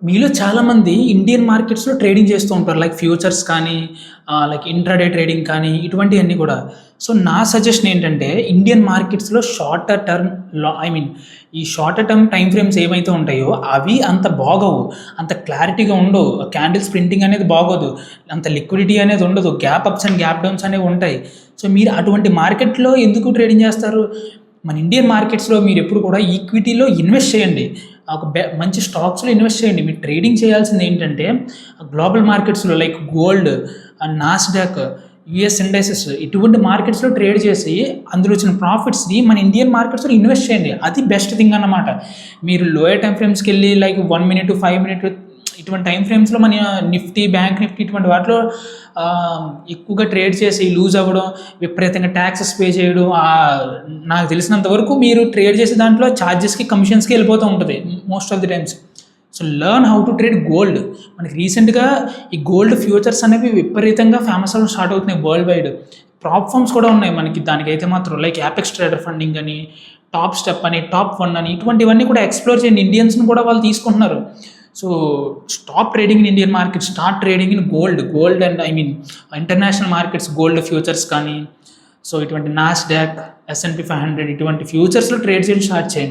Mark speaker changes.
Speaker 1: మీలో చాలామంది ఇండియన్ మార్కెట్స్‌లో ట్రేడింగ్ చేస్తూ ఉంటారు. లైక్ ఫ్యూచర్స్ కానీ, లైక్ ఇంట్రాడే ట్రేడింగ్ కానీ ఇటువంటియన్నీ కూడా. సో, నా సజెషన్ ఏంటంటే ఇండియన్ మార్కెట్స్‌లో షార్టర్ టర్మ్ ఈ షార్టర్ టర్మ్ టైమ్ ఫ్రేమ్స్ ఏవైతే ఉంటాయో అవి అంత బాగోవు. అంత క్లారిటీగా ఉండవు. క్యాండిల్స్ ప్రింటింగ్ అనేది బాగోదు. అంత లిక్విడిటీ అనేది ఉండదు. Gap ups and gap downs అనేవి ఉంటాయి. సో, మీరు అటువంటి మార్కెట్‌లో ఎందుకు ట్రేడింగ్ చేస్తారు? మన ఇండియన్ మార్కెట్స్‌లో మీరెప్పుడు కూడా ఈక్విటీలో ఇన్వెస్ట్ చేయండి. ఒక మంచి స్టాక్స్‌లో ఇన్వెస్ట్ చేయండి. మీరు ట్రేడింగ్ చేయాల్సింది ఏంటంటే గ్లోబల్ మార్కెట్స్‌లో like gold, Nasdaq, US indexes ఇటువంటి మార్కెట్స్‌లో ట్రేడ్ చేసి అందులో వచ్చిన ప్రాఫిట్స్‌ని మన ఇండియన్ మార్కెట్స్‌లో ఇన్వెస్ట్ చేయండి. అది బెస్ట్ థింగ్ అన్నమాట. మీరు లోయర్ టైమ్ ఫ్రేమ్స్‌కెళ్ళి లైక్ 1 మినిట్, 5 మినిట్ ఇటువంటి టైమ్ ఫ్రేమ్స్‌లో మన నిఫ్టీ, బ్యాంక్ నిఫ్టీ ఇటువంటి వాటిలో ఎక్కువగా ట్రేడ్ చేసి లూజ్ అవ్వడం, విపరీతంగా ట్యాక్సెస్ పే చేయడం, నాకు తెలిసినంత వరకు మీరు ట్రేడ్ చేసే దాంట్లో ఛార్జెస్‌కి, కమిషన్స్‌కి వెళ్ళిపోతూ ఉంటది most of the times. So, learn how to trade gold. మనకి రీసెంట్‌గా ఈ గోల్డ్ ఫ్యూచర్స్ అనేవి విపరీతంగా ఫేమస్ అవ్వడం స్టార్ట్ అవుతున్నాయి వరల్డ్ వైడ్. ప్లాట్‌ఫార్మ్స్ కూడా ఉన్నాయి మనకి దానికైతే మాత్రం లైక్ యాపెక్స్ ట్రేడర్ ఫండింగ్ అని, టాప్ స్టెప్ అని, టాప్ వన్ అని ఇటువంటివన్నీ కూడా ఎక్స్‌ప్లోర్ చేయండి. ఇండియన్స్‌ని కూడా వాళ్ళు తీసుకుంటున్నారు. So, stop trading in Indian market, start trading in gold and international markets gold futures కానీ, సో ఇటువంటి నాస్డాక్, S&P 500 ఇటువంటి ఫ్యూచర్స్‌లో ట్రేడ్ చేయడం స్టార్ట్ చేయండి.